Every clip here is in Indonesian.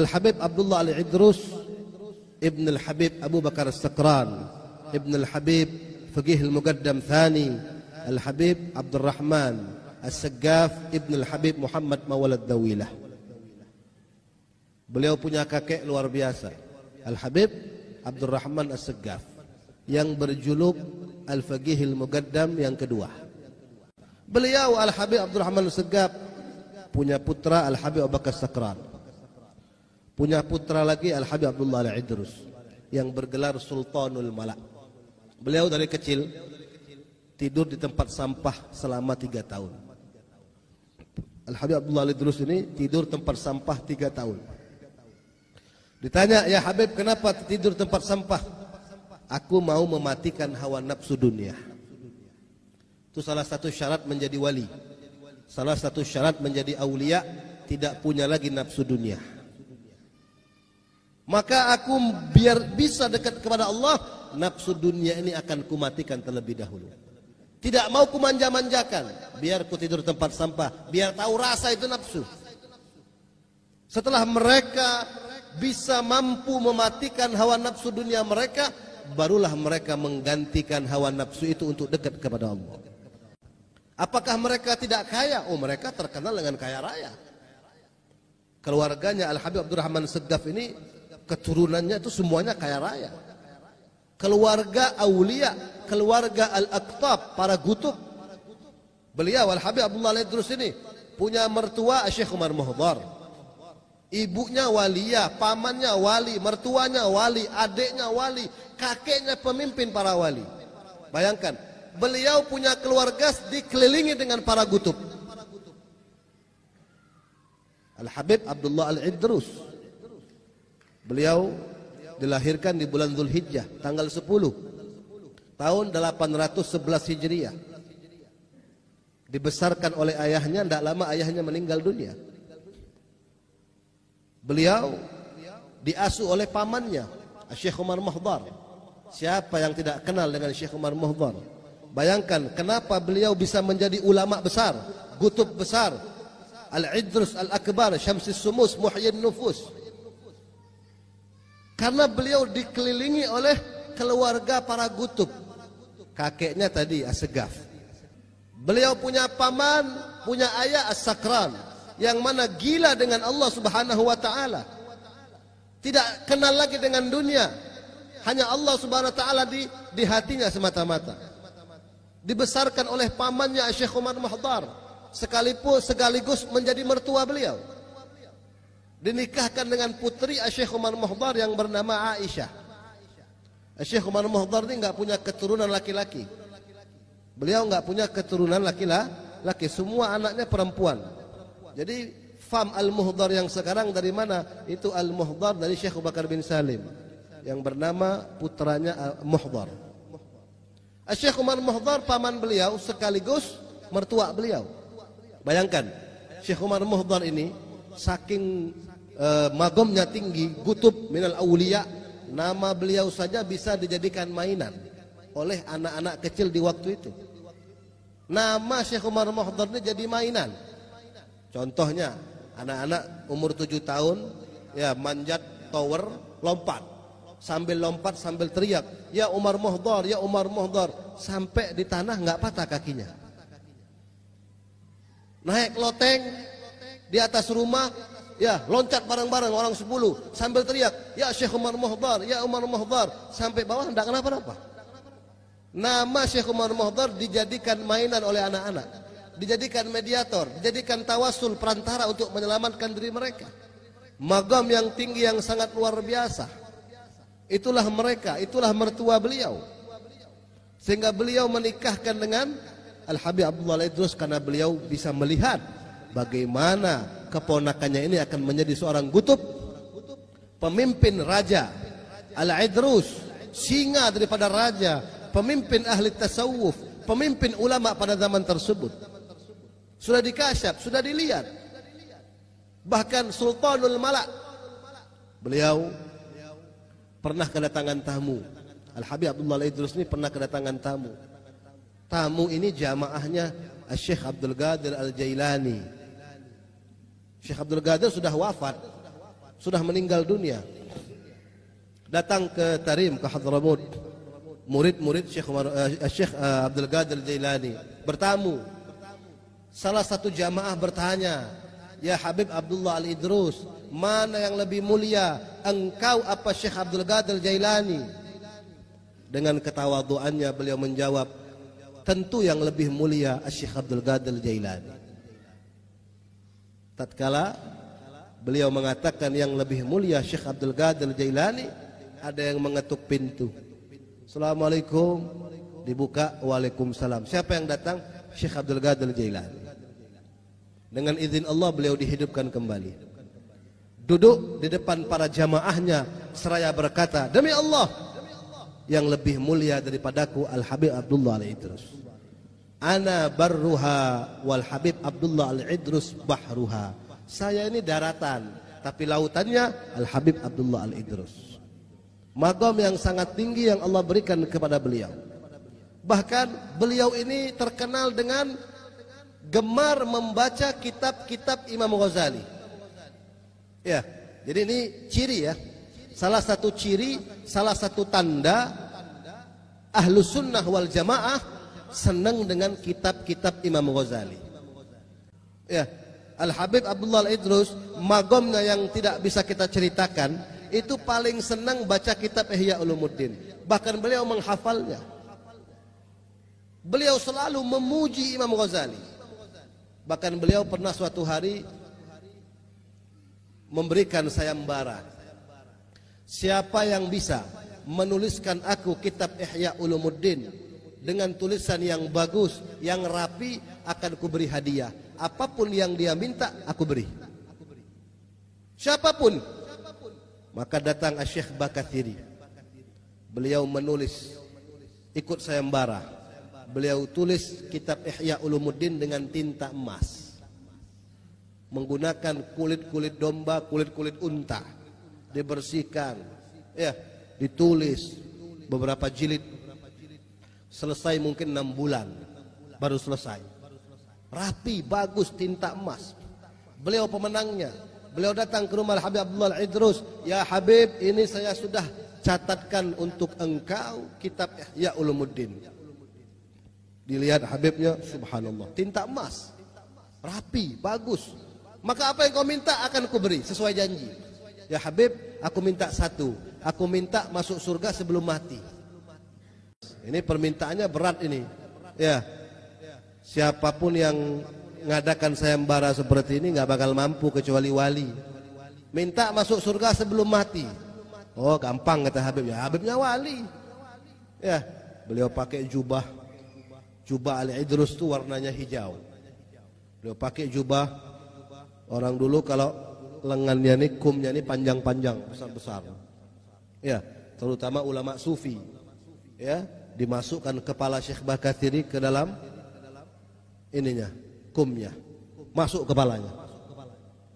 Al-Habib Abdullah Al-Idrus Ibn Al-Habib Abu Bakar As-Sakran Ibn Al-Habib Faqih Al-Muqaddam Thani Al-Habib Abdul Rahman As-Saggaf Ibn Al-Habib Muhammad Mawalad Dawilah. Beliau punya kakek luar biasa, Al-Habib Abdul Rahman As-Saggaf, yang berjuluk Al-Faqih Al-Muqaddam yang kedua. Beliau Al-Habib Abdul Rahman As-Saggaf punya putra Al-Habib Abu Bakar As-Sakran, punya putra lagi Al-Habib Abdullah Al-Idrus yang bergelar Sultanul Malak. Beliau dari kecil tidur di tempat sampah selama 3 tahun. Al-Habib Abdullah Al-Idrus ini tidur tempat sampah 3 tahun. Ditanya, "Ya Habib, kenapa tidur tempat sampah?" "Aku mau mematikan hawa nafsu dunia." Itu salah satu syarat menjadi wali. Salah satu syarat menjadi aulia, tidak punya lagi nafsu dunia. Maka aku biar bisa dekat kepada Allah, nafsu dunia ini akan kumatikan terlebih dahulu. Tidak mau kumanja-manjakan, biar ku tidur tempat sampah, biar tahu rasa itu nafsu. Setelah mereka bisa mampu mematikan hawa nafsu dunia mereka, barulah mereka menggantikan hawa nafsu itu untuk dekat kepada Allah. Apakah mereka tidak kaya? Oh, mereka terkenal dengan kaya raya. Keluarganya Al-Habib Abdurrahman As-Saggaf ini, keturunannya itu semuanya kaya raya. Keluarga aulia, keluarga al-aqtab, para gutub. Beliau Al-Habib Abdullah Al-Idrus ini punya mertua Syekh Umar Muhdhar. Ibunya waliyah, pamannya wali, mertuanya wali, adiknya wali, kakeknya pemimpin para wali. Bayangkan, beliau punya keluarga dikelilingi dengan para gutub. Al-Habib Abdullah Al-Idrus, beliau dilahirkan di bulan Dzulhijjah tanggal 10 tahun 811 Hijriah. Dibesarkan oleh ayahnya, tidak lama ayahnya meninggal dunia. Beliau diasuh oleh pamannya Syekh Umar Muhdhar. Siapa yang tidak kenal dengan Syekh Umar Muhdhar? Bayangkan kenapa beliau bisa menjadi ulama besar, gutub besar, Al-Idrus Al-Akbar, Syamsis Sumus, Muhyin Nufus. Karena beliau dikelilingi oleh keluarga para gutub. Kakeknya tadi As-Saggaf. Beliau punya paman, punya ayah As-Sakran, yang mana gila dengan Allah Subhanahu wa taala. Tidak kenal lagi dengan dunia. Hanya Allah Subhanahu wa taala di hatinya semata-mata. Dibesarkan oleh pamannya Syekh Umar Muhdhar, sekaligus menjadi mertua beliau. Dinikahkan dengan putri Syekh Umar Muhdhar yang bernama Aisyah. Syekh Umar Muhdhar ini enggak punya keturunan laki-laki. Beliau enggak punya keturunan laki-laki, semua anaknya perempuan. Jadi fam Al-Muhdhar yang sekarang dari mana? Itu Al-Muhdhar dari Syekh Abu Bakar bin Salim yang bernama putranya Muhdhar. Syekh Umar Muhdhar paman beliau sekaligus mertua beliau. Bayangkan, Syekh Umar Muhdhar ini saking magomnya tinggi, gutub minal aulia, nama beliau saja bisa dijadikan mainan oleh anak-anak kecil di waktu itu. Nama Syekh Umar Muhdhar ini jadi mainan. Contohnya, anak-anak umur 7 tahun ya manjat tower, lompat sambil teriak, "Ya Umar Muhdhar, ya Umar Muhdhar," sampai di tanah enggak patah kakinya. Naik loteng di atas rumah, ya loncat bareng-bareng orang 10 sambil teriak, "Ya Syekh Umar Muhdhar, ya Umar Muhdhar," sampai bawah enggak kenapa-napa. Nama Syekh Umar Muhdhar dijadikan mainan oleh anak-anak, dijadikan mediator, dijadikan tawasul, perantara untuk menyelamatkan diri mereka. Magam yang tinggi yang sangat luar biasa. Itulah mereka, itulah mertua beliau. Sehingga beliau menikahkan dengan Al-Habib Abdullah Al-Idrus karena beliau bisa melihat bagaimana keponakannya ini akan menjadi seorang gutub, pemimpin raja. Al-Idrus, singa daripada raja, pemimpin ahli tasawuf, pemimpin ulama pada zaman tersebut. Sudah dikasyaf, sudah dilihat. Bahkan Sultanul Malak, beliau pernah kedatangan tamu. Al-Habib Abdullah Al-Idrus ini pernah kedatangan tamu. Tamu ini jamaahnya Syekh Abdul Qadir Al-Jailani. Syekh Abdul Qadir sudah wafat, sudah meninggal dunia. Datang ke Tarim, ke Hadramut, murid-murid Syekh Abdul Qadir Jailani bertamu. Salah satu jamaah bertanya, "Ya Habib Abdullah Al-Idrus, mana yang lebih mulia, engkau apa Syekh Abdul Qadir Jailani?" Dengan ketawaduannya beliau menjawab, "Tentu yang lebih mulia Syekh Abdul Qadir Jailani." Tatkala beliau mengatakan yang lebih mulia Syekh Abdul Qadir Jailani, ada yang mengetuk pintu. "Assalamualaikum." Dibuka, "Waalaikumsalam." Siapa yang datang? Syekh Abdul Qadir Jailani. Dengan izin Allah beliau dihidupkan kembali. Duduk di depan para jamaahnya seraya berkata, "Demi Allah, yang lebih mulia daripadaku Al-Habib Abdullah Al-Idrus. Ana barruha wal Habib Abdullah Al-Idrus bahruha." Saya ini daratan, tapi lautannya Al-Habib Abdullah Al-Idrus. Maqam yang sangat tinggi yang Allah berikan kepada beliau. Bahkan beliau ini terkenal dengan gemar membaca kitab-kitab Imam Ghazali. Ya, jadi ini ciri ya. Salah satu ciri, salah satu tanda Ahlus Sunnah wal Jamaah senang dengan kitab-kitab Imam Ghazali. Ya, Al-Habib Abdullah Al-Idrus, magomnya yang tidak bisa kita ceritakan, itu paling senang baca kitab Ihya Ulumuddin. Bahkan beliau menghafalnya. Beliau selalu memuji Imam Ghazali. Bahkan beliau pernah suatu hari memberikan sayembara. Siapa yang bisa menuliskan aku kitab Ihya Ulumuddin dengan tulisan yang bagus, yang rapi, akan kuberi hadiah. Apapun yang dia minta, aku beri. Siapapun. Maka datang Syekh Bakathiri. Beliau menulis, ikut sayembara. Beliau tulis kitab Ihya Ulumuddin dengan tinta emas, menggunakan kulit-kulit domba, kulit-kulit unta, dibersihkan, ya, ditulis beberapa jilid. Selesai mungkin 6 bulan baru selesai. Rapi, bagus, tinta emas. Beliau pemenangnya. Beliau datang ke rumah Habib Abdullah Al-Idrus. "Ya Habib, ini saya sudah catatkan untuk engkau kitab Ihya Ulumuddin." Dilihat Habibnya, subhanallah, tinta emas, rapi, bagus. "Maka apa yang kau minta akan kuberi sesuai janji." "Ya Habib, aku minta satu. Aku minta masuk surga sebelum mati." Ini permintaannya berat ini. Ya, siapapun yang ngadakan sayembara seperti ini nggak bakal mampu kecuali wali. Minta masuk surga sebelum mati. Oh, gampang kata Habib. Ya, Habibnya wali. Ya, beliau pakai jubah Al-Idrus itu warnanya hijau. Beliau pakai jubah. Orang dulu kalau lengannya ini, kumnya ini panjang-panjang, besar-besar. Ya, terutama ulama sufi. Ya, dimasukkan kepala Syekh Bakathiri ke dalam ininya, kumnya, masuk kepalanya.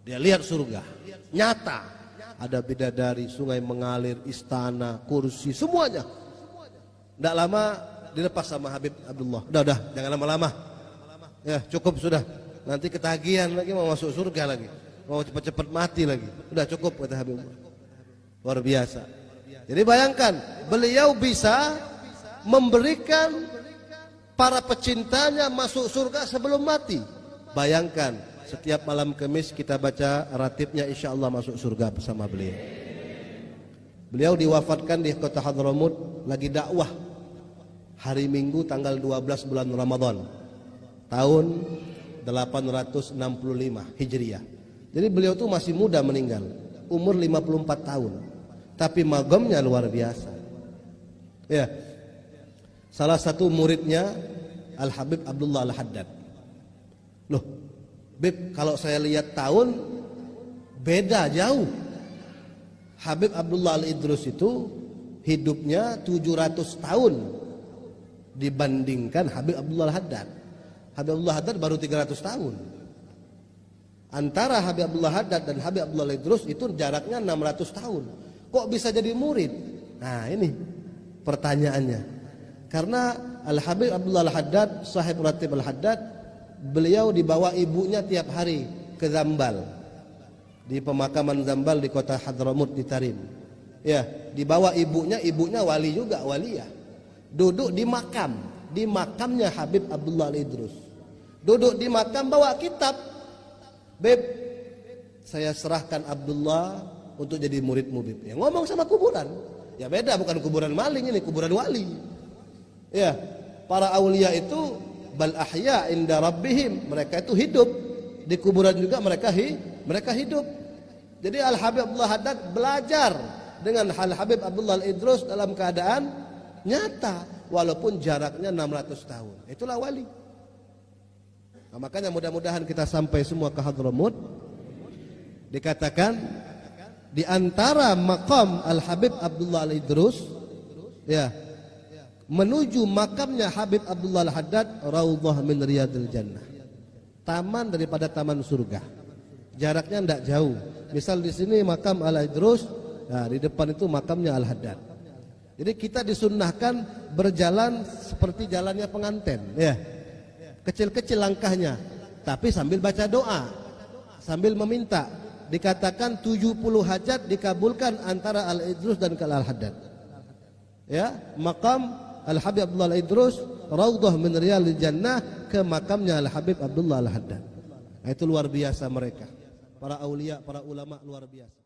Dia lihat surga, nyata. Ada bidadari, sungai mengalir, istana, kursi, semuanya. Tidak lama dilepas sama Habib Abdullah. Udah, jangan lama-lama. Ya, cukup sudah. Nanti ketagihan lagi, mau masuk surga lagi, mau cepat-cepat mati lagi. Udah cukup kata Habib. Luar biasa. Jadi bayangkan, beliau bisa memberikan para pecintanya masuk surga sebelum mati. Bayangkan, setiap malam Kamis kita baca ratibnya, insya Allah masuk surga bersama beliau. Beliau diwafatkan di kota Hadramut, lagi dakwah hari Minggu tanggal 12 bulan Ramadan tahun 865 Hijriah. Jadi beliau tuh masih muda meninggal, umur 54 tahun. Tapi magamnya luar biasa. Ya. Salah satu muridnya Al-Habib Abdullah Al-Haddad. Loh, Bib, kalau saya lihat tahun beda jauh. Habib Abdullah Al-Idrus itu hidupnya 700 tahun dibandingkan Habib Abdullah Al-Haddad. Habib Abdullah Al-Haddad baru 300 tahun. Antara Habib Abdullah Al-Haddad dan Habib Abdullah Al-Idrus itu jaraknya 600 tahun. Kok bisa jadi murid? Nah, ini pertanyaannya. Karena Al-Habib Abdullah Al-Haddad, sahib Ratib Al-Haddad, beliau dibawa ibunya tiap hari ke Zambal. di pemakaman Zambal di kota Hadramut di Tarim. Ya, dibawa ibunya wali juga, waliyah. Duduk di makamnya Habib Abdullah Al-Idrus. Duduk di makam bawa kitab. Beb, saya serahkan Abdullah untuk jadi muridmu, Beb. Ya, ngomong sama kuburan. Ya beda, bukan kuburan maling, ini kuburan wali. Ya, para aulia itu bal ahya inda rabbihim, mereka itu hidup. Di kuburan juga mereka hidup. Jadi Al Habib Abdullah Haddad belajar dengan Al Habib Abdullah Al-Idrus dalam keadaan nyata walaupun jaraknya 600 tahun. Itulah wali. Nah, makanya mudah-mudahan kita sampai semua ke Hadramut. Dikatakan di antara makam Al Habib Abdullah Al-Idrus ya, menuju makamnya Habib Abdullah Al-Haddad raudhah min riyadil jannah. Taman daripada taman surga. Jaraknya tidak jauh. Misal di sini makam Al-Idrus, nah di depan itu makamnya Al-Haddad. Jadi kita disunnahkan berjalan seperti jalannya pengantin, ya. Kecil-kecil langkahnya, tapi sambil baca doa, sambil meminta. Dikatakan 70 hajat dikabulkan antara Al-Idrus dan Al-Haddad. Ya, makam Al-Habib Abdullah Al-Idrus raudhah min riyadil jannah ke makamnya Al-Habib Abdullah Al-Haddad. Nah, itu luar biasa mereka. Para aulia, para ulama luar biasa.